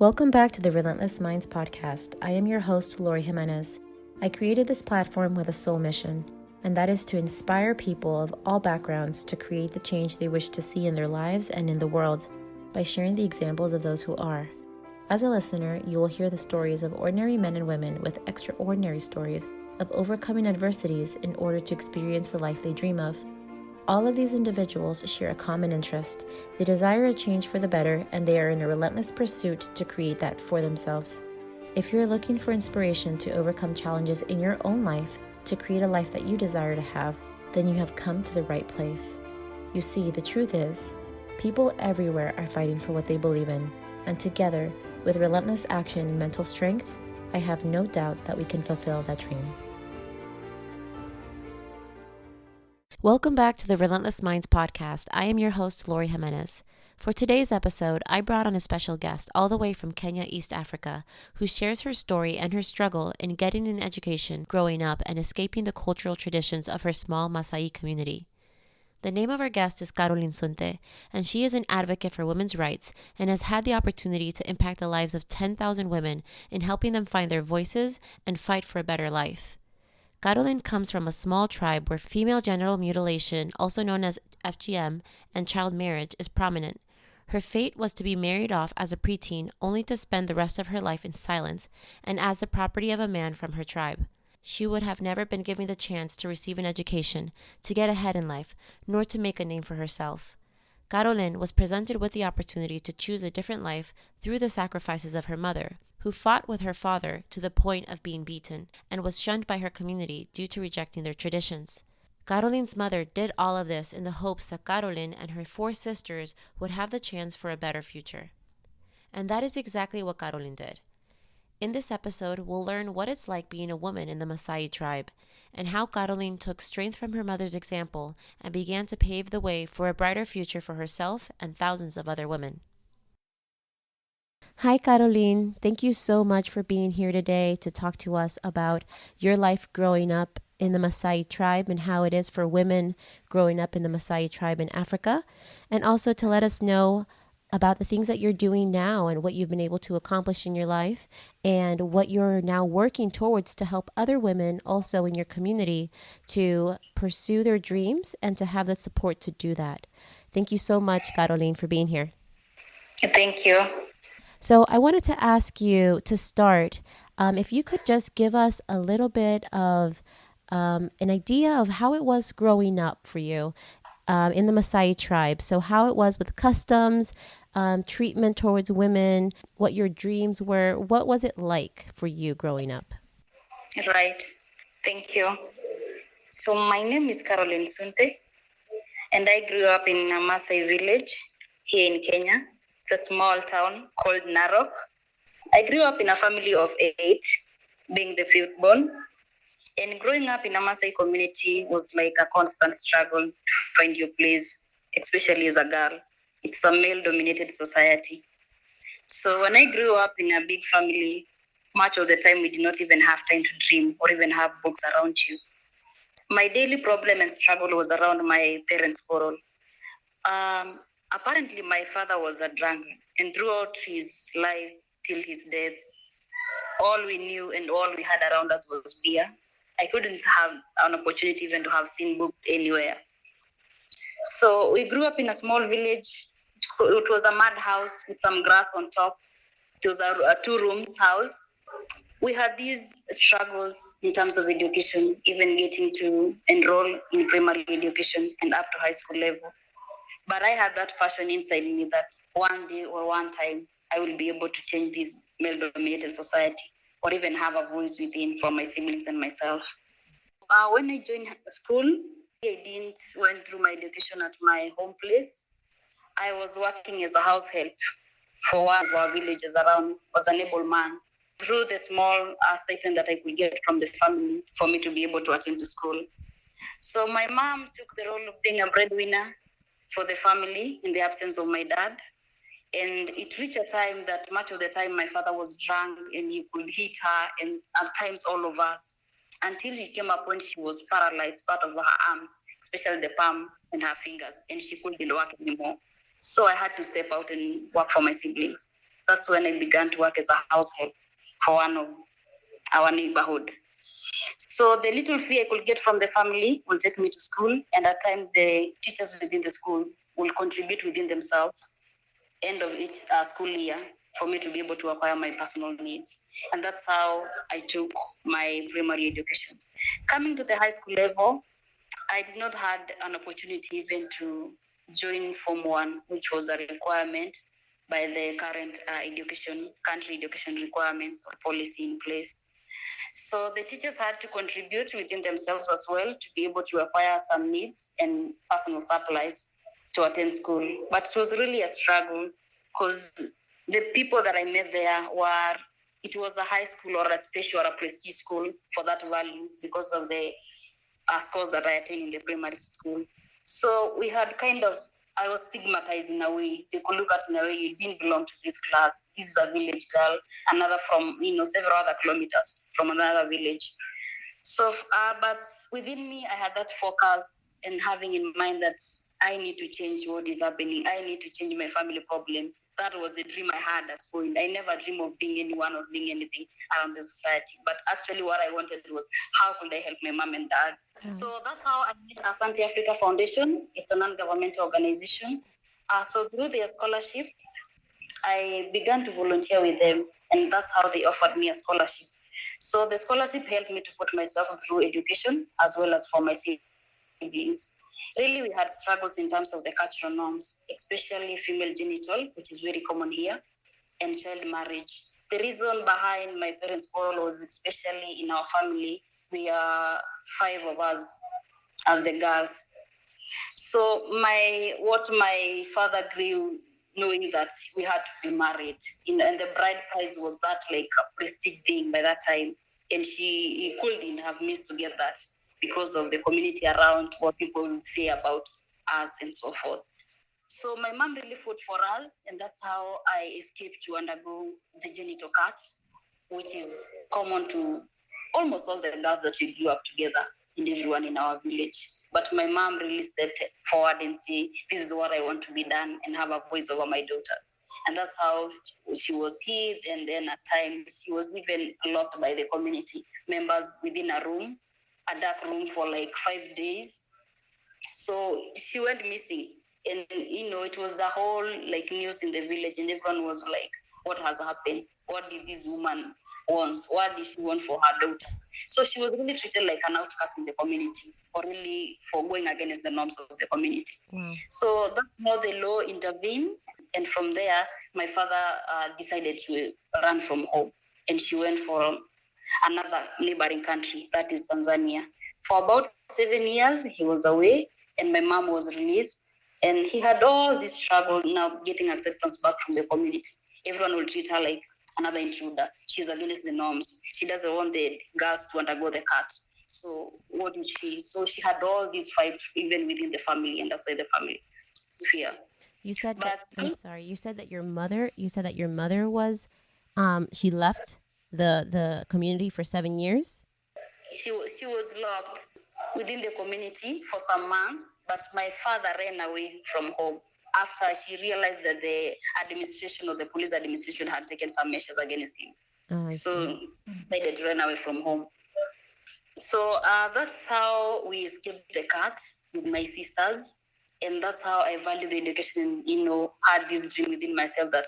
Welcome back to the Relentless Minds podcast. I am your host, Lori Jimenez. I created this platform with a sole mission, and that is to inspire people of all backgrounds to create the change they wish to see in their lives and in the world by sharing the examples of those who are. As a listener, you will hear the stories of ordinary men and women with extraordinary stories of overcoming adversities in order to experience the life they dream of. All of these individuals share a common interest. They desire a change for the better, and they are in a relentless pursuit to create that for themselves. If you're looking for inspiration to overcome challenges in your own life to create a life that you desire to have, then you have come to the right place. You see, the truth is, people everywhere are fighting for what they believe in, and together, with relentless action and mental strength, I have no doubt that we can fulfill that dream. Welcome back to the Relentless Minds podcast. I am your host, Lori Jimenez. For today's episode, I brought on a special guest all the way from Kenya, East Africa, who shares her story and her struggle in getting an education, growing up, and escaping the cultural traditions of her small Masaai community. The name of our guest is Carolyne Sunte, and she is an advocate for women's rights and has had the opportunity to impact the lives of 10,000 women in helping them find their voices and fight for a better life. Carolyne comes from a small tribe where female genital mutilation, also known as FGM, and child marriage is prominent. Her fate was to be married off as a preteen only to spend the rest of her life in silence and as the property of a man from her tribe. She would have never been given the chance to receive an education, to get ahead in life, nor to make a name for herself. Carolyne was presented with the opportunity to choose a different life through the sacrifices of her mother, who fought with her father to the point of being beaten and was shunned by her community due to rejecting their traditions. Carolyne's mother did all of this in the hopes that Carolyne and her 4 sisters would have the chance for a better future. And that is exactly what Carolyne did. In this episode, we'll learn what it's like being a woman in the Masaai tribe, and how Carolyne took strength from her mother's example and began to pave the way for a brighter future for herself and thousands of other women. Hi, Carolyne. Thank you so much for being here today to talk to us about your life growing up in the Masaai tribe and how it is for women growing up in the Masaai tribe in Africa, and also to let us know about the things that you're doing now and what you've been able to accomplish in your life and what you're now working towards to help other women also in your community to pursue their dreams and to have the support to do that. Thank you so much, Carolyne, for being here. Thank you. So I wanted to ask you to start, if you could just give us a little bit of an idea of how it was growing up for you in the Masaai tribe. So how it was with customs, treatment towards women, what your dreams were. What was it like for you growing up? Right. Thank you. So my name is Carolyne Sunte, and I grew up in a Maasai village here in Kenya. It's a small town called Narok. I grew up in a family of 8, being the 5th born. And growing up in a Maasai community was like a constant struggle to find your place, especially as a girl. It's a male-dominated society. So when I grew up in a big family, much of the time we did not even have time to dream or even have books around you. My daily problem and struggle was around my parents' quarrel. Apparently, my father was a drunk, and throughout his life till his death, all we knew and all we had around us was beer. I couldn't have an opportunity even to have seen books anywhere. So we grew up in a small village. It was a mud house with some grass on top. It was a 2-room house. We had these struggles in terms of education, even getting to enroll in primary education and up to high school level. But I had that passion inside me that one day or one time I will be able to change this male-dominated society or even have a voice within for my siblings and myself. When I joined school, I didn't went through my education at my home place. I was working as a house help for one of our villages around, was an able man. Through the small stipend that I could get from the family for me to be able to attend to school. So my mom took the role of being a breadwinner for the family in the absence of my dad. And it reached a time that much of the time my father was drunk and he could hit her and at times all of us, until he came up when she was paralyzed, part of her arms, especially the palm and her fingers, and she couldn't work anymore. So I had to step out and work for my siblings. that's when I began to work as a house help for one of our neighborhood. So the little fee I could get from the family will take me to school, and at times the teachers within the school will contribute within themselves end of each school year for me to be able to acquire my personal needs. And that's how I took my primary education. Coming to the high school level, I did not have an opportunity even to join Form 1, which was a requirement by the current country education requirements or policy in place. So the teachers had to contribute within themselves as well to be able to acquire some needs and personal supplies to attend school. But it was really a struggle because the people that I met there it was a high school or a special or a prestige school for that value because of the scores that I attained in the primary school. So we had I was stigmatized in a way. They could look at in a way, you didn't belong to this class. This is a village girl, another from, several other kilometers from another village. So, but within me, I had that focus and having in mind that I need to change what is happening. I need to change my family problem. That was the dream I had at that point. I never dreamed of being anyone or being anything around the society. But actually what I wanted was, how could I help my mom and dad? So that's how I met Asante Africa Foundation. It's a non-governmental organization. So through their scholarship, I began to volunteer with them, and that's how they offered me a scholarship. So the scholarship helped me to put myself through education as well as for my siblings. Really, we had struggles in terms of the cultural norms, especially female genital, which is very common here, and child marriage. The reason behind my parents' quarrel was, especially in our family, we are 5 of us as the girls. So what my father grew knowing that we had to be married, and the bride price was that like a prestige thing by that time, and he couldn't have missed to get that because of the community around, what people would say about us and so forth. So my mom really fought for us, and that's how I escaped to undergo the genital cut, which is common to almost all the girls that we grew up together and everyone in our village. But my mom really stepped forward and said, this is what I want to be done, and have a voice over my daughters. And that's how she was hid, and then at times she was even locked by the community members within a dark room for like 5 days. So she went missing, and it was a whole like news in the village, and everyone was like, what has happened? What did this woman want? What did she want for her daughters? So she was really treated like an outcast in the community, or really for going against the norms of the community. Wow. So that's how the law intervened, and from there my father decided to run from home, and she went for another neighboring country, that is Tanzania. For about 7 years, he was away, and my mom was released. And he had all this struggle now getting acceptance back from the community. Everyone will treat her like another intruder. She's against the norms. She doesn't want the girls to undergo the cut. So what did she? So she had all these fights even within the family, and that's why the family is fear. You said You said that your mother was, she left the community for 7 years. She was locked within the community for some months, but my father ran away from home after he realized that the administration or the police administration had taken some measures against him. So he decided to run away from home. So that's how we escaped the cut with my sisters. And that's how I value the education, had this dream within myself that,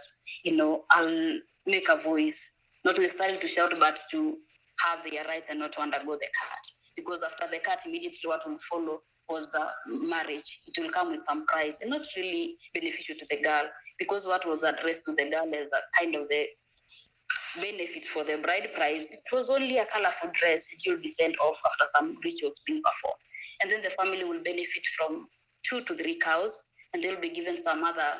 I'll make a voice, not necessarily to shout, but to have their rights and not to undergo the cut. Because after the cut, immediately what will follow was the marriage. It will come with some price, and not really beneficial to the girl, because what was addressed to the girl as a kind of the benefit for the bride price, it was only a colorful dress that you'll be sent off after some rituals being performed. And then the family will benefit from 2 to 3 cows, and they'll be given some other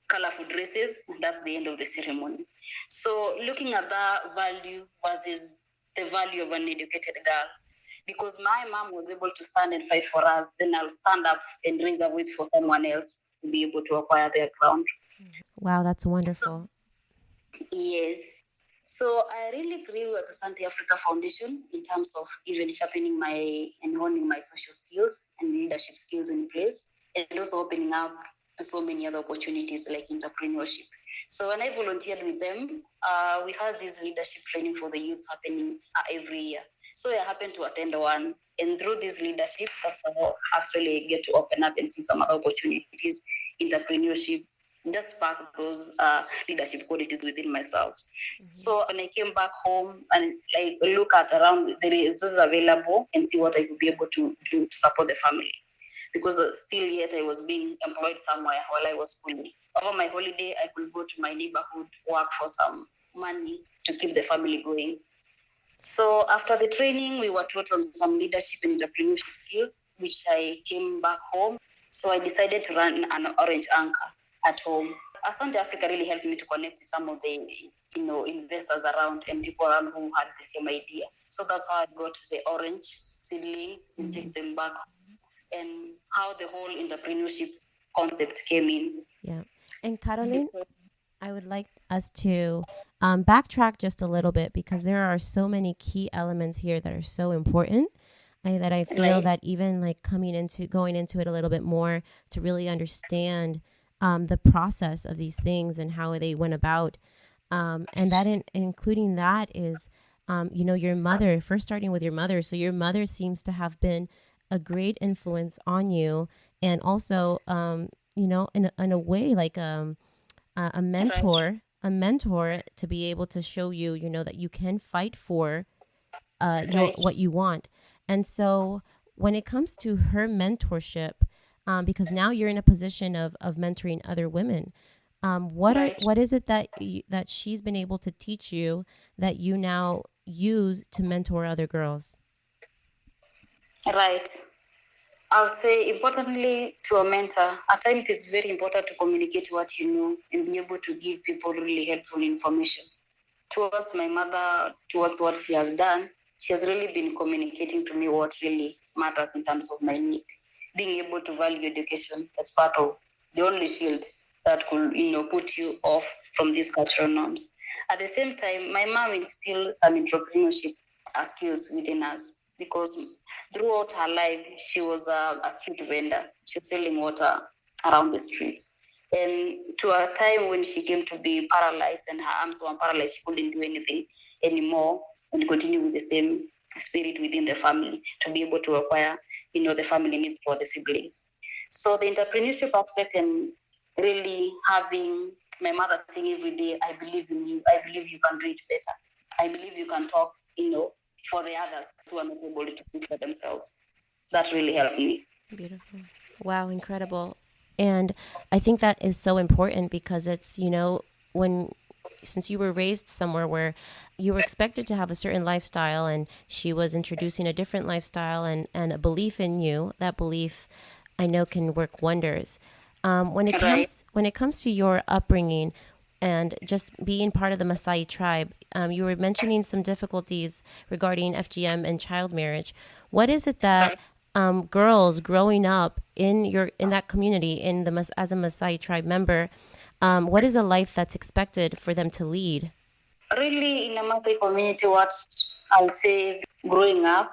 colorful dresses, and that's the end of the ceremony. So looking at that value versus the value of an educated girl, because my mom was able to stand and fight for us, then I'll stand up and raise a voice for someone else to be able to acquire their ground. Wow, that's wonderful. Yes. So I really grew at the Asante Africa Foundation in terms of even sharpening and honing my social skills and leadership skills in place, and also opening up so many other opportunities like entrepreneurship. So when I volunteered with them, we had this leadership training for the youth happening every year. So I happened to attend one. And through this leadership, that's how actually I get to open up and see some other opportunities, entrepreneurship, just spark those leadership qualities within myself. So when I came back home and I look at around the resources available and see what I could be able to do to support the family. Because still yet I was being employed somewhere while I was schooling. Over my holiday, I could go to my neighborhood, work for some money to keep the family going. So after the training, we were taught on some leadership and entrepreneurship skills, which I came back home. So I decided to run an orange anchor at home. Asante Africa really helped me to connect with some of the investors around and people around who had the same idea. So that's how I got the orange seedlings and take them back, and how the whole entrepreneurship concept came in. Yeah. And Caroline, I would like us to backtrack just a little bit, because there are so many key elements here that are so important. That I feel Right. that even like going into it a little bit more to really understand the process of these things and how they went about, and that including that is, your mother. First, starting with your mother. So your mother seems to have been a great influence on you, and also, in a way, like a mentor, to be able to show you, that you can fight for Right. what you want. And so when it comes to her mentorship, because now you're in a position of mentoring other women, Right. what is it that that she's been able to teach you that you now use to mentor other girls? Right. I'll say importantly to a mentor, at times it's very important to communicate what you know and be able to give people really helpful information. Towards my mother, towards what she has done, she has really been communicating to me what really matters in terms of my needs. Being able to value education as part of the only shield that could, put you off from these cultural norms. At the same time, my mom instilled some entrepreneurship skills within us, because throughout her life, she was a street vendor. She was selling water around the streets. And to a time when she came to be paralyzed and her arms were paralyzed, she couldn't do anything anymore, and continue with the same spirit within the family to be able to acquire, the family needs for the siblings. So the entrepreneurship aspect, and really having my mother saying every day, I believe in you, I believe you can do it better. I believe you can talk, for the others who are not able to speak for themselves. That really helped me. Beautiful. Wow, incredible. And I think that is so important, because it's, when since you were raised somewhere where you were expected to have a certain lifestyle, and she was introducing a different lifestyle and a belief in you, that belief I know can work wonders. Right. When it comes to your upbringing and just being part of the Masaai tribe, you were mentioning some difficulties regarding FGM and child marriage. What is it that girls growing up in that community, as a Maasai tribe member, what is a life that's expected for them to lead? Really, in a Maasai community, what I'll say, growing up,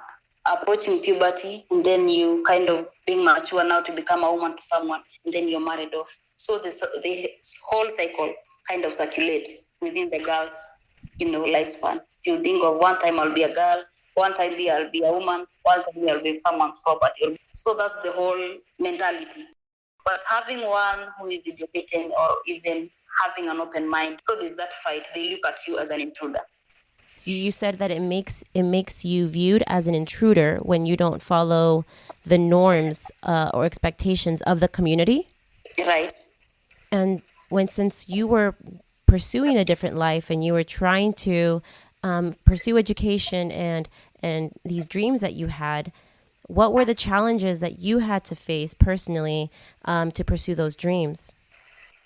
approaching puberty, and then you kind of being mature now to become a woman to someone, and then you're married off. So the whole cycle kind of circulates within the girl's, lifespan. You think of one time I'll be a girl, one time I'll be a woman, one time I'll be someone's property. So that's the whole mentality. But having one who is educated, or even having an open mind, so there's that fight. They look at you as an intruder. So you said that it makes you viewed as an intruder when you don't follow the norms or expectations of the community. Right. And since you were pursuing a different life, and you were trying to pursue education and these dreams that you had, what were the challenges that you had to face personally to pursue those dreams?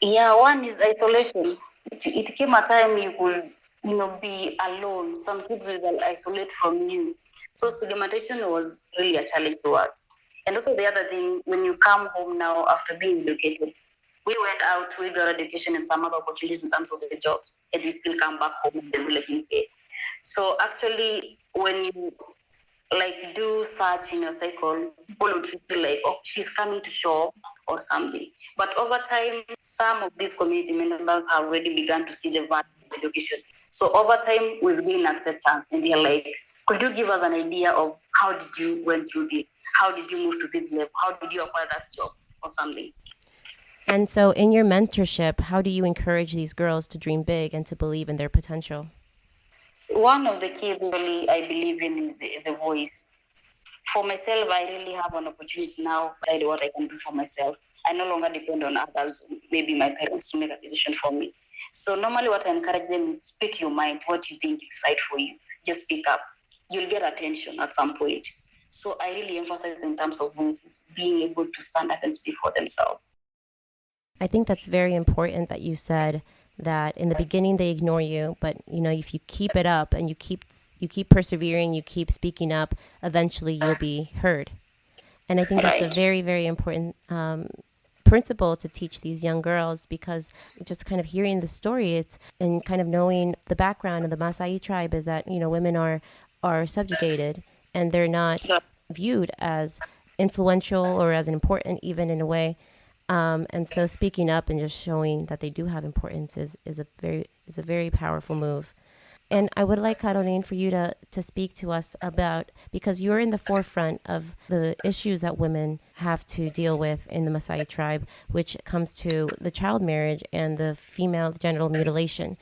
Yeah, one is isolation. It came a time you could, be alone. Some kids will isolate from you. So stigmatization was really a challenge to us. And also the other thing, when you come home now after being educated, we went out, we got education and some other opportunities in terms of the jobs, and we still come back home and the village instead. So actually, when you like do search in your cycle, people would feel like, oh, she's coming to show or something. But over time, some of these community members have already begun to see the value of education. So over time, we've gained acceptance, and they're like, could you give us an idea of how did you went through this? How did you move to this level? How did you acquire that job or something? And so, in your mentorship, how do you encourage these girls to dream big and to believe in their potential? One of the keys really I believe in is the voice. For myself, I really have an opportunity now to decide what I can do for myself. I no longer depend on others, maybe my parents, to make a decision for me. So normally what I encourage them is speak your mind, what you think is right for you. Just speak up. You'll get attention at some point. So I really emphasize in terms of voices, being able to stand up and speak for themselves. I think that's very important that you said that in the beginning they ignore you, but if you keep it up and you keep persevering, you keep speaking up, eventually you'll be heard. And I think that's a very, very important principle to teach these young girls, because just kind of hearing the story, and kind of knowing the background of the Masaai tribe is that women are subjugated and they're not viewed as influential or as important, even in a way. And so speaking up and just showing that they do have importance is a very powerful move. And I would like, Carolyne, for you to speak to us about, because you're in the forefront of the issues that women have to deal with in the Masaai tribe, which comes to the child marriage and the female genital mutilation.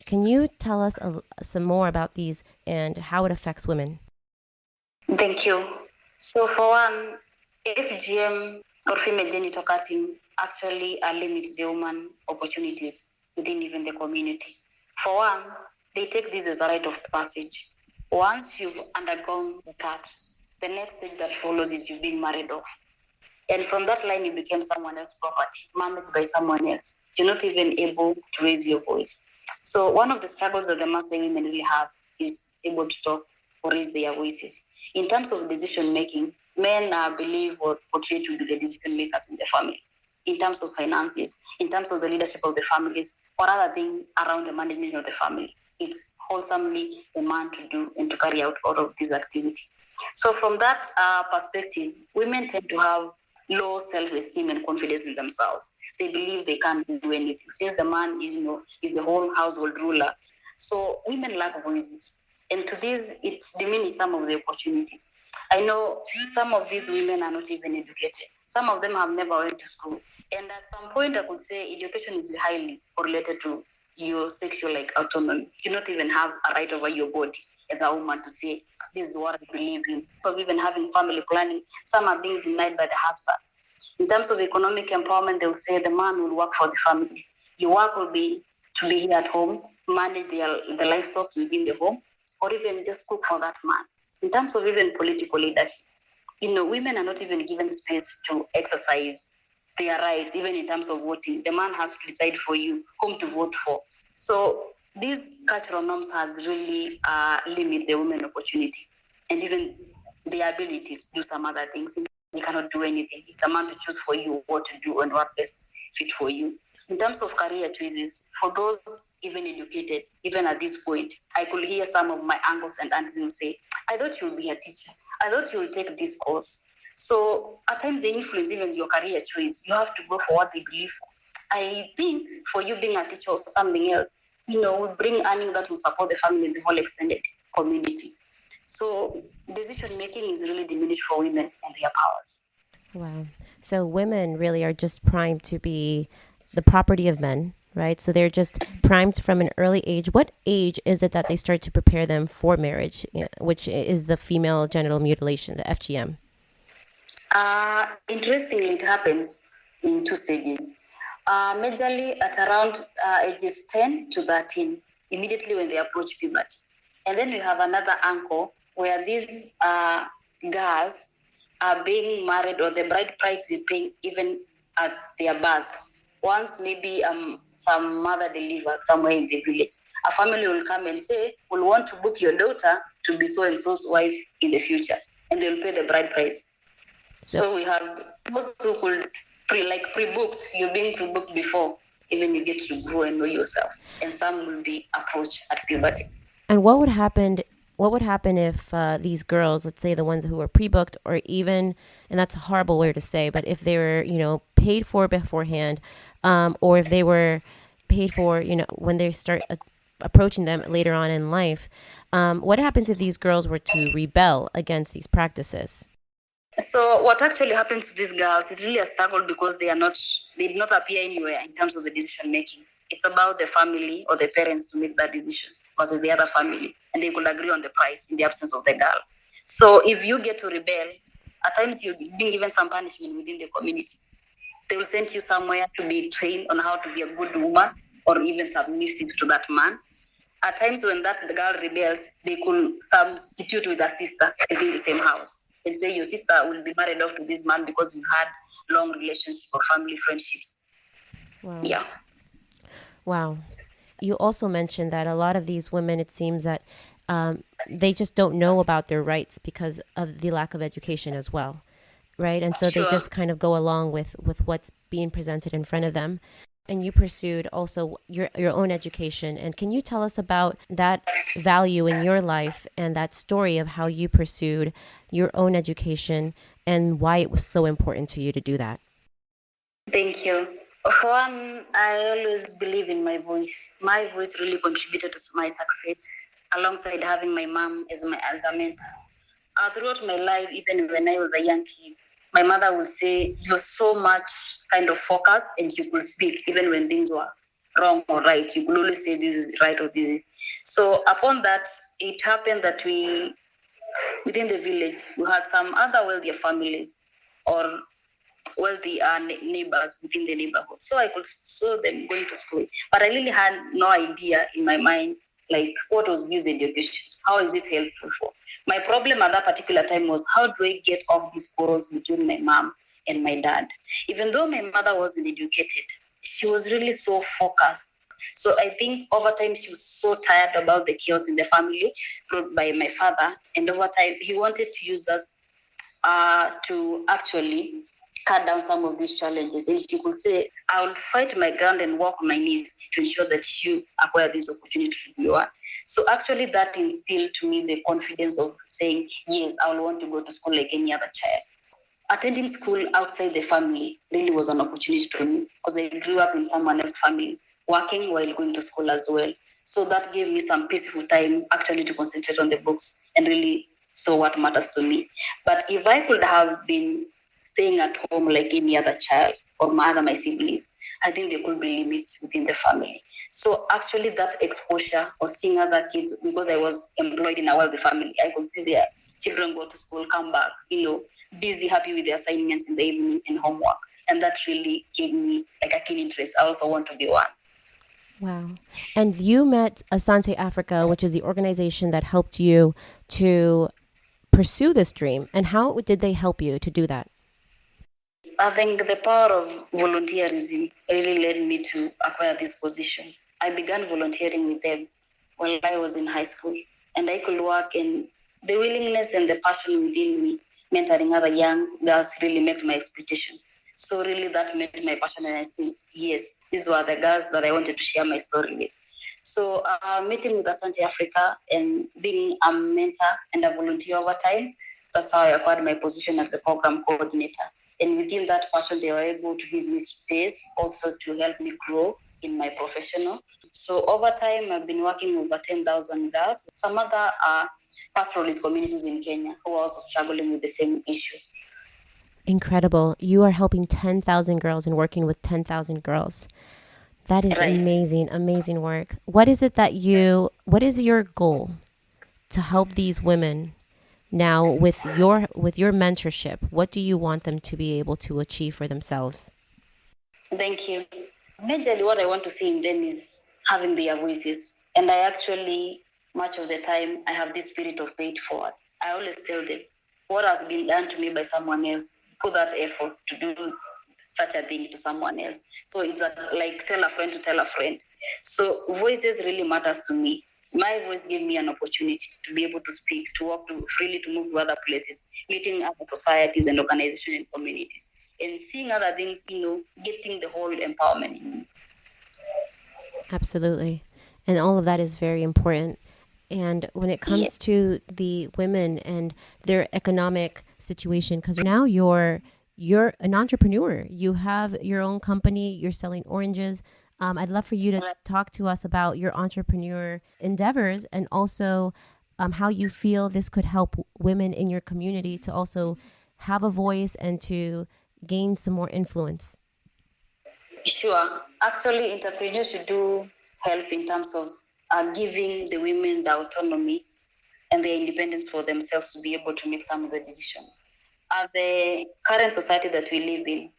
Can you tell us some more about these and how it affects women? Thank you. So for one, FGM or female genital cutting actually limits the woman opportunities within even the community. For one, they take this as a rite of passage. Once you've undergone the cut, the next stage that follows is you being married off. And from that line, you became someone else's property, managed by someone else. You're not even able to raise your voice. So one of the struggles that the Maasai women really have is able to talk or raise their voices. In terms of decision making, men are believed or portrayed to be the decision makers in the family. In terms of finances, in terms of the leadership of the families, or other things around the management of the family, it's wholesomely the man to do and to carry out all of these activities. So from that perspective, women tend to have low self-esteem and confidence in themselves. They believe they can't do anything since the man is the whole household ruler. So women lack voices, and to this it diminishes some of the opportunities. I know some of these women are not even educated. Some of them have never went to school, and at some point I could say education is highly correlated to your sexual autonomy. You don't even have a right over your body as a woman to say this is what I believe in. Because even having family planning, some are being denied by the husbands. In terms of economic empowerment, they will say the man will work for the family. Your work will be to be here at home, manage the livestock within the home, or even just cook for that man. In terms of even political leadership, women are not even given space to exercise their rights, even in terms of voting. The man has to decide for you whom to vote for. So these cultural norms has really limited the women opportunity and even their abilities to do some other things. They cannot do anything. It's a man to choose for you what to do and what best fit for you. In terms of career choices, for those even educated, even at this point, I could hear some of my uncles and aunts will say, I thought you would be a teacher. I thought you would take this course. So at times they influence even your career choice. You have to go for what they believe for. I think for you being a teacher or something else, will bring earning that will support the family and the whole extended community. So decision making is really diminished for women and their powers. Wow. So women really are just primed to be the property of men, right? So they're just primed from an early age. What age is it that they start to prepare them for marriage, which is the female genital mutilation, the FGM? Interestingly, it happens in two stages. Majorly at around ages 10 to 13, immediately when they approach puberty. And then you have another angle where these girls are being married or the bride price is paying even at their birth. Once maybe some mother delivered somewhere in the village, a family will come and say, we want to book your daughter to be so and so's wife in the future. And they'll pay the bride price. So we have those who could pre-booked. You're being pre-booked before even you get to grow and know yourself. And some will be approached at puberty. And what would happen what would happen if these girls, let's say the ones who were pre-booked, or even, and that's a horrible word to say, but if they were, paid for beforehand, or if they were paid for, when they start approaching them later on in life, what happens if these girls were to rebel against these practices? So what actually happens to these girls is really a struggle because they did not appear anywhere in terms of the decision making. It's about the family or the parents to make that decision versus the other family, and they could agree on the price in the absence of the girl. So if you get to rebel, at times you're being given some punishment within the community. They will send you somewhere to be trained on how to be a good woman or even submissive to that man. At times when the girl rebels, they could substitute with a sister within the same house and say your sister will be married off to this man because you had long relationships or family friendships. Wow. Yeah. Wow. You also mentioned that a lot of these women, it seems that they just don't know about their rights because of the lack of education as well, right? And so they just kind of go along with what's being presented in front of them. And you pursued also your own education. And can you tell us about that value in your life and that story of how you pursued your own education and why it was so important to you to do that? Thank you. For one, I always believe in my voice. My voice really contributed to my success, alongside having my mom as a mentor. Throughout my life, even when I was a young kid, my mother would say, "You're so much kind of focused, and you could speak even when things were wrong or right. You could always say this is right or this is." So upon that, it happened that within the village, we had some other wealthier families or wealthy neighbors within the neighborhood. So I could saw them going to school. But I really had no idea in my mind, like, what was this education? How is it helpful for? My problem at that particular time was, how do I get off these quarrels between my mom and my dad? Even though my mother wasn't educated, she was really so focused. So I think over time she was so tired about the chaos in the family brought by my father. And over time he wanted to use us to actually cut down some of these challenges. And she could say, I will fight my ground and walk on my knees to ensure that you acquire this opportunity to be one. So actually that instilled to me the confidence of saying, yes, I will want to go to school like any other child. Attending school outside the family really was an opportunity to me because I grew up in someone else's family, working while going to school as well. So that gave me some peaceful time actually to concentrate on the books and really saw what matters to me. But if I could have been staying at home like any other child or my siblings, I think there could be limits within the family. So actually that exposure or seeing other kids, because I was employed in a wealthy family, I could see their children go to school, come back, busy, happy with their assignments in the evening and homework. And that really gave me like a keen interest. I also want to be one. Wow. And you met Asante Africa, which is the organization that helped you to pursue this dream. And how did they help you to do that? I think the power of volunteerism really led me to acquire this position. I began volunteering with them while I was in high school, and I could work, and the willingness and the passion within me, mentoring other young girls, really met my expectation. So really that met my passion, and I said, yes, these were the girls that I wanted to share my story with. So meeting with Asante Africa and being a mentor and a volunteer over time, that's how I acquired my position as a program coordinator. And within that passion, they were able to give me space also to help me grow in my professional. So over time, I've been working with over 10,000 girls, some other pastoralist communities in Kenya who are also struggling with the same issue. Incredible. You are helping 10,000 girls and working with 10,000 girls. That is amazing, amazing work. What is your goal to help these women now with your mentorship? What do you want them to be able to achieve for themselves? Thank you. Majorly what I want to see in them is having their voices. And I actually, much of the time, I have this spirit of pay it forward. I always tell them, what has been done to me by someone else, put that effort to do such a thing to someone else. So it's like tell a friend to tell a friend. So voices really matters to me. My voice gave me an opportunity to be able to speak, to walk, freely to move to other places, meeting other societies and organizations and communities, and seeing other things, getting the whole empowerment. Absolutely. And all of that is very important. And when it Yes. comes to the women and their economic situation, because now you're an entrepreneur, you have your own company, you're selling oranges. I'd love for you to Right. talk to us about your entrepreneur endeavors and also how you feel this could help women in your community to also have a voice and to gain some more influence. Sure. Actually, entrepreneurs should do help in terms of giving the women the autonomy and the independence for themselves to be able to make some of the decisions. The current society that we live in,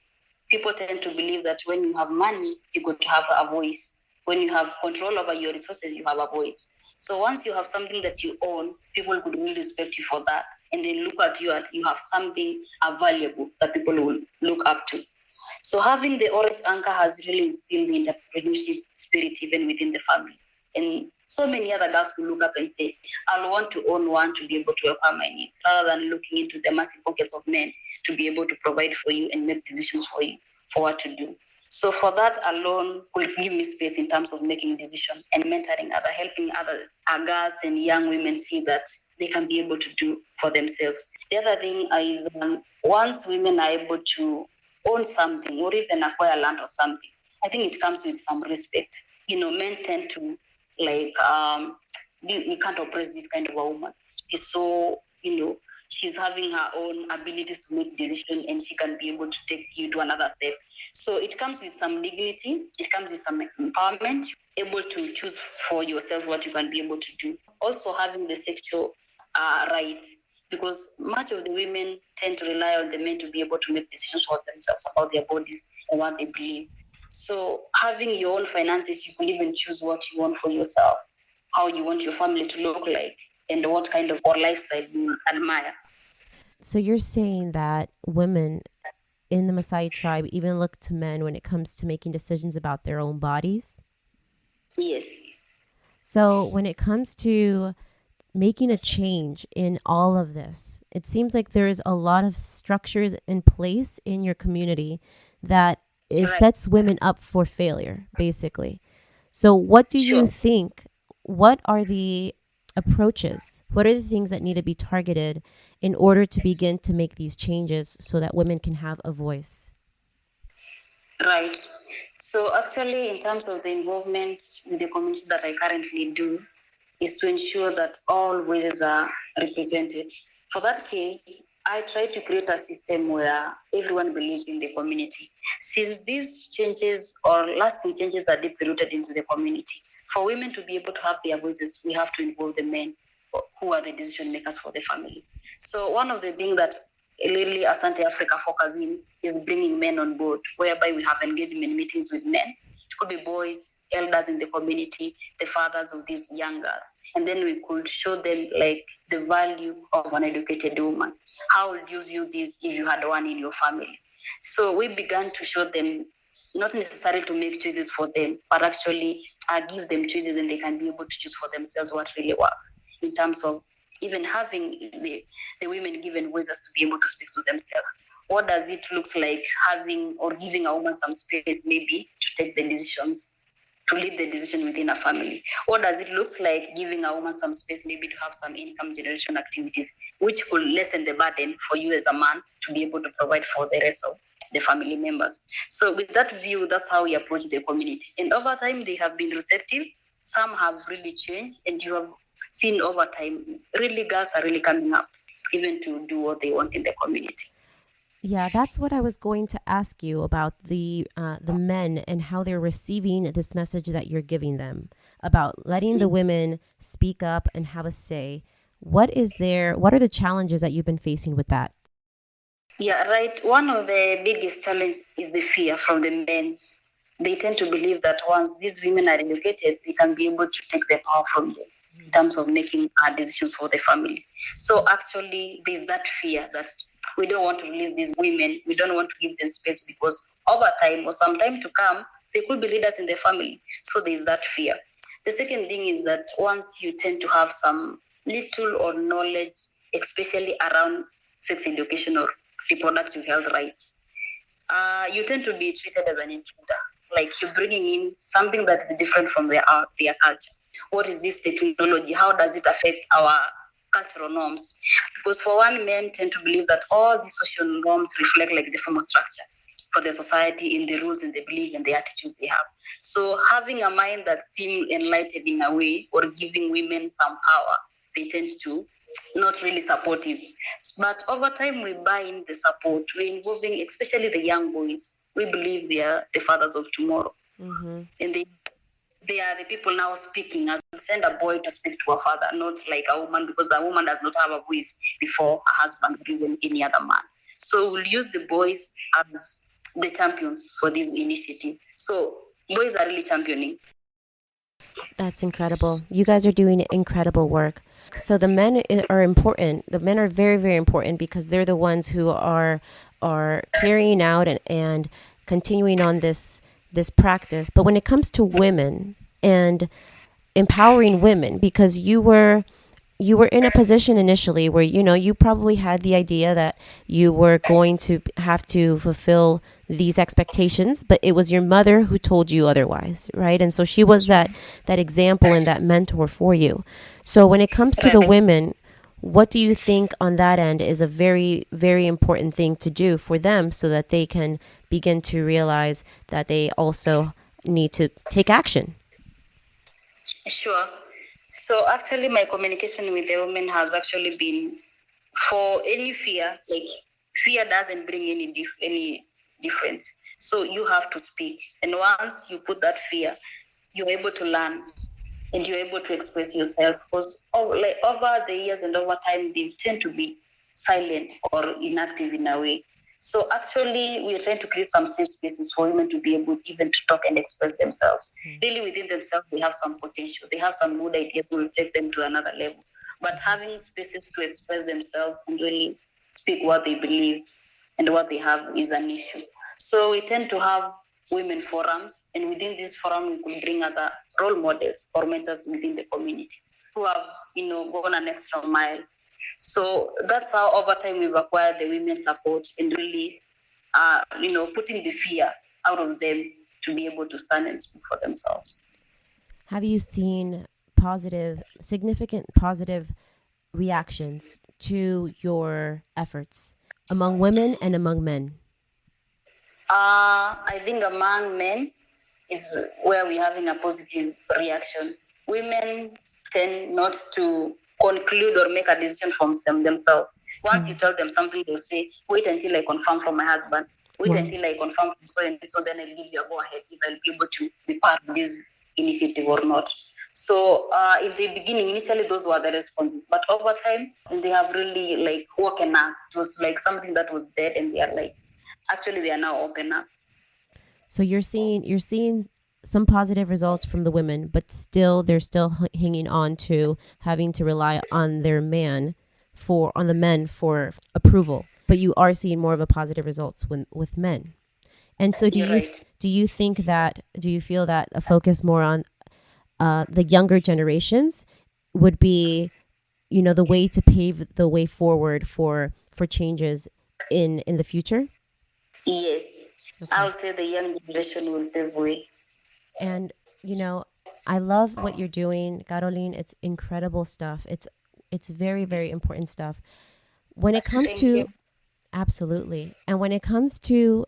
people tend to believe that when you have money, you're going to have a voice. When you have control over your resources, you have a voice. So once you have something that you own, people could really respect you for that. And they look at you as you have something valuable that people will look up to. So having the orange anchor has really instilled the entrepreneurship spirit even within the family. And so many other girls will look up and say, I'll want to own one to be able to acquire my needs, rather than looking into the massive pockets of men to be able to provide for you and make decisions for you for what to do. So for that alone will give me space in terms of making decisions and mentoring other, helping other girls and young women see that they can be able to do for themselves. The other thing is once women are able to own something or even acquire land or something, I think it comes with some respect. Men tend to like you can't oppress this kind of a woman. So she's having her own abilities to make decisions and she can be able to take you to another step. So it comes with some dignity, it comes with some empowerment, able to choose for yourself what you can be able to do. Also having the sexual rights, because much of the women tend to rely on the men to be able to make decisions for themselves about their bodies and what they believe. So having your own finances, you can even choose what you want for yourself, how you want your family to look like, and what kind of or lifestyle you admire. So you're saying that women in the Maasai tribe even look to men when it comes to making decisions about their own bodies? Yes. So when it comes to making a change in all of this, it seems like there's a lot of structures in place in your community that it Right. sets women up for failure, basically. So what do you Sure. think? What are the approaches? What are the things that need to be targeted in order to begin to make these changes so that women can have a voice? Right. So actually, in terms of the involvement with the community that I currently do, is to ensure that all voices are represented. For that case, I try to create a system where everyone believes in the community. Since these changes or lasting changes are deeply rooted into the community, for women to be able to have their voices, we have to involve the men who are the decision makers for the family. So one of the things that really Asante Africa focus in is bringing men on board, whereby we have engagement meetings with men. It could be boys, elders in the community, the fathers of these young girls. And then we could show them like the value of an educated woman. How would you view this if you had one in your family? So we began to show them not necessarily to make choices for them, but actually give them choices and they can be able to choose for themselves what really works in terms of even having the women given voices to be able to speak to themselves. What does it look like having or giving a woman some space maybe to take the decisions, to lead the decision within a family? What does it look like giving a woman some space maybe to have some income generation activities, which could lessen the burden for you as a man to be able to provide for the rest of the family members? So with that view, that's how we approach the community. And over time, they have been receptive. Some have really changed, and you have seen over time, really girls are really coming up even to do what they want in the community. Yeah, that's what I was going to ask you about the men and how they're receiving this message that you're giving them about letting the women speak up and have a say. What are the challenges that you've been facing with that? Yeah, right. One of the biggest challenges is the fear from the men. They tend to believe that once these women are educated, they can be able to take the power from them in terms of making decisions for the family. So actually, there's that fear that we don't want to release these women. We don't want to give them space because over time or some time to come, they could be leaders in the family. So there's that fear. The second thing is that once you tend to have some little or knowledge, especially around sex education or reproductive health rights, you tend to be treated as an intruder, like you're bringing in something that is different from their culture. what is this technology? How does it affect our cultural norms? Because for one, men tend to believe that all these social norms reflect like the formal structure for the society in the rules and the belief and the attitudes they have. So having a mind that seems enlightened in a way or giving women some power, they tend to not really supportive. But over time, we buy in the support. We're involving, especially the young boys. We believe they are the fathers of tomorrow. And they are the people now speaking. As we send a boy to speak to a father, not like a woman, because a woman does not have a voice before a husband or even any other man. So we'll use the boys as the champions for this initiative. So boys are really championing. That's incredible. You guys are doing incredible work. So the men are important. The men are very, very important because they're the ones who are carrying out and continuing on this practice. But when it comes to women and empowering women, because you were in a position initially where you probably had the idea that you were going to have to fulfill these expectations, but it was your mother who told you otherwise, right? And so she was that example and that mentor for you. So when it comes to the women, what do you think on that end is a very, very important thing to do for them so that they can begin to realize that they also need to take action? Sure. So actually, my communication with the women has actually been for any fear. Like fear doesn't bring any difference. So you have to speak, and once you put that fear, you're able to learn and you're able to express yourself. Because over the years and over time, they tend to be silent or inactive in a way. So actually, we are trying to create some safe spaces for women to be able even to talk and express themselves. Really, within themselves, they have some potential. They have some good ideas that will take them to another level. But having spaces to express themselves and really speak what they believe and what they have is an issue. So we tend to have women forums, and within this forum, we could bring other role models or mentors within the community who have, gone an extra mile. So that's how over time we've acquired the women's support and really, putting the fear out of them to be able to stand and speak for themselves. Have you seen significant positive reactions to your efforts among women and among men? I think among men is where we're having a positive reaction. Women tend not to conclude or make a decision from themselves. Once you tell them something, they'll say, wait until I confirm from my husband. Wait until I confirm from so and so, then I'll give you a go ahead if I'll be able to be part of this initiative or not. So in the beginning, initially those were the responses, but over time they have really woken up. It was like something that was dead, and they are actually they are now open up. So you're seeing some positive results from the women, but they're still hanging on to having to rely on the men for approval. But you are seeing more of a positive results with men. And so do you feel that a focus more on the younger generations would be, the way to pave the way forward for changes in the future? Yes, okay. I would say the young generation will pave way. And I love what you're doing, Carolyne. It's incredible stuff. It's very, very important stuff. When it comes to absolutely, and when it comes to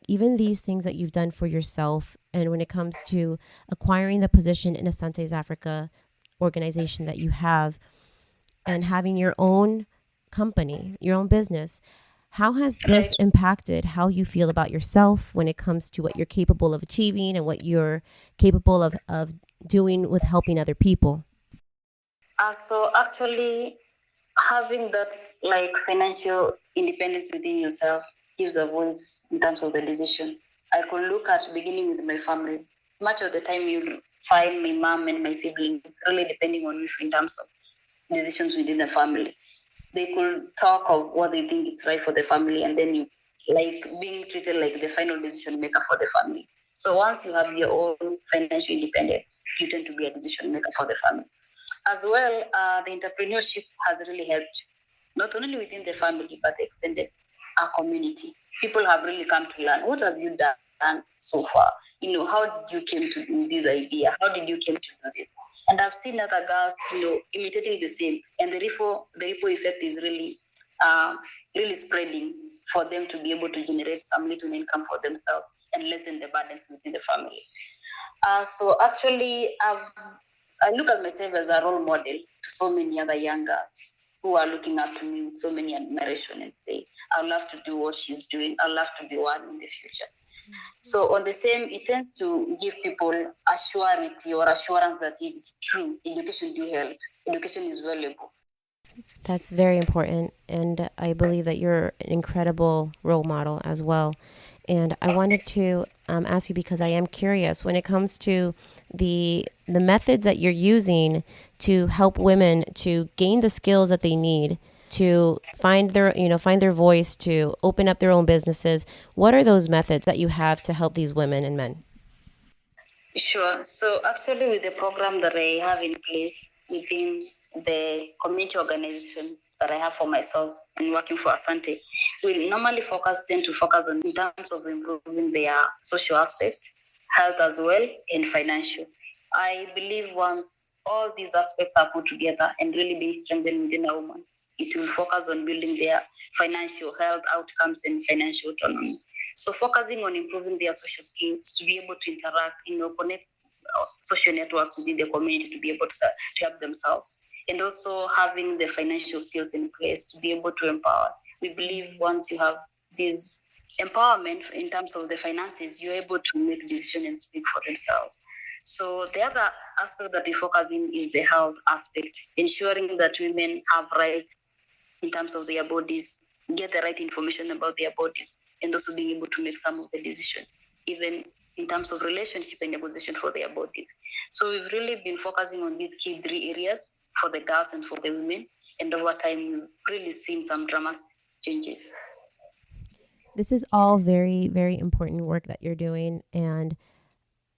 even these things that you've done for yourself, and when it comes to acquiring the position in Asante's Africa organization that you have, and having your own company, your own business, how has this impacted how you feel about yourself when it comes to what you're capable of achieving and what you're capable of doing with helping other people? So actually, having that financial independence within yourself gives a voice in terms of the decision. I could look at beginning with my family. Much of the time, you find my mom and my siblings really depending on me in terms of decisions within the family. They could talk of what they think is right for the family, and then you being treated like the final decision maker for the family. So once you have your own financial independence, you tend to be a decision maker for the family. As well, the entrepreneurship has really helped, not only within the family, but the extended community. People have really come to learn. What have you done so far? How did you came to do this idea? How did you came to do this? And I've seen other girls, imitating the same. And the ripple effect is really spreading for them to be able to generate some little income for themselves and lessen the burdens within the family. So actually, I look at myself as a role model to so many other young girls who are looking up to me with so many admiration and say, I'd love to do what she's doing. I'd love to be one in the future. So on the same, it tends to give people assurance that it's true. Education do help. Education is valuable. That's very important, and I believe that you're an incredible role model as well. And I wanted to ask you, because I am curious when it comes to the methods that you're using to help women to gain the skills that they need to find their voice, to open up their own businesses. What are those methods that you have to help these women and men? Sure. So actually, with the program that I have in place within the community organization that I have for myself and working for Asante, we normally tend to focus on in terms of improving their social aspect, health as well, and financial. I believe once all these aspects are put together and really being strengthened within a woman, it will focus on building their financial health outcomes and financial autonomy. So focusing on improving their social skills to be able to interact, connect social networks within the community to be able to help themselves. And also having the financial skills in place to be able to empower. We believe once you have this empowerment in terms of the finances, you're able to make decisions and speak for themselves. So the other aspect that we focus in is the health aspect, ensuring that women have rights in terms of their bodies, get the right information about their bodies, and also being able to make some of the decisions, even in terms of relationship and negotiation for their bodies. So we've really been focusing on these key 3 areas for the girls and for the women, and over time we've really seen some dramatic changes. This is all very, very important work that you're doing, and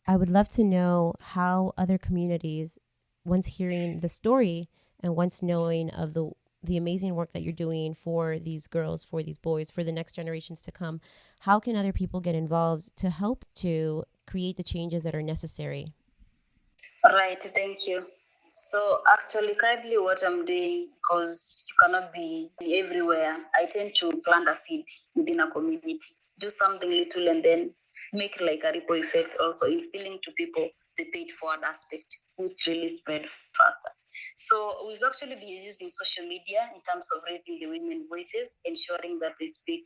I would love to know how other communities, once hearing the story and once knowing of the amazing work that you're doing for these girls, for these boys, for the next generations to come, how can other people get involved to help to create the changes that are necessary? Right, thank you. So actually, currently what I'm doing, because you cannot be everywhere, I tend to plant a seed within a community, do something little and then make like a ripple effect, also instilling to people the paid forward aspect, which really spread faster. So we've actually been using social media in terms of raising the women voices, ensuring that they speak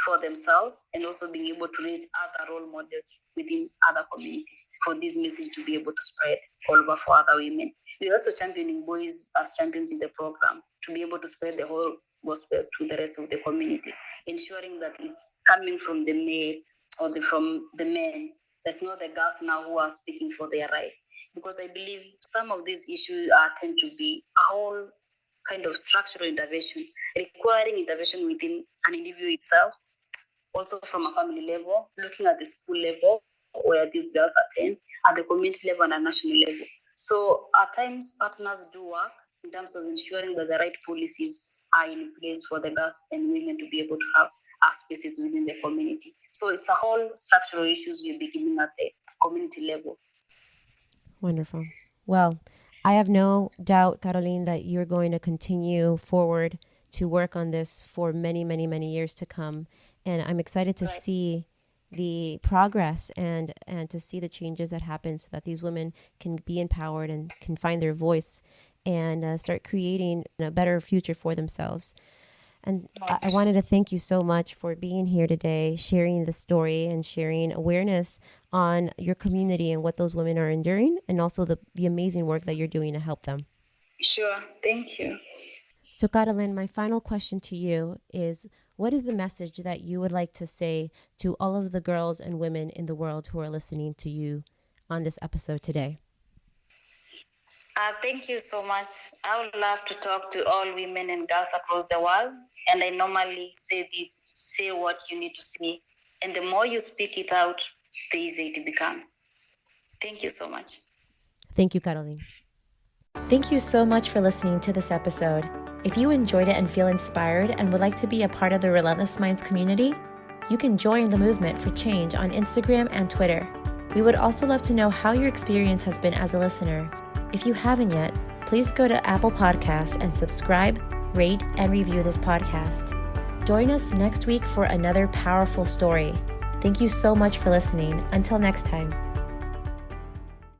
for themselves, and also being able to raise other role models within other communities for this message to be able to spread all over for other women. We're also championing boys as champions in the program to be able to spread the whole gospel to the rest of the communities, ensuring that it's coming from the male or from the men. There's not the girls now who are speaking for their rights. Because I believe some of these issues tend to be a whole kind of structural intervention, requiring intervention within an individual itself, also from a family level, looking at the school level where these girls attend, at the community level and at national level. So at times, partners do work in terms of ensuring that the right policies are in place for the girls and women to be able to have spaces within the community. So it's a whole structural issues we're beginning at the community level. Wonderful. Well, I have no doubt, Caroline, that you're going to continue forward to work on this for many, many, many years to come. And I'm excited to see the progress and to see the changes that happen so that these women can be empowered and can find their voice and start creating a better future for themselves. And I wanted to thank you so much for being here today, sharing the story and sharing awareness on your community and what those women are enduring, and also the amazing work that you're doing to help them. Sure. Thank you. So, Caroline, my final question to you is, what is the message that you would like to say to all of the girls and women in the world who are listening to you on this episode today? Thank you so much. I would love to talk to all women and girls across the world. And I normally say this, say what you need to say. And the more you speak it out, the easier it becomes. Thank you so much. Thank you, Caroline. Thank you so much for listening to this episode. If you enjoyed it and feel inspired and would like to be a part of the Relentless Minds community, you can join the movement for change on Instagram and Twitter. We would also love to know how your experience has been as a listener. If you haven't yet, please go to Apple Podcasts and subscribe, rate, and review this podcast. Join us next week for another powerful story. Thank you so much for listening. Until next time.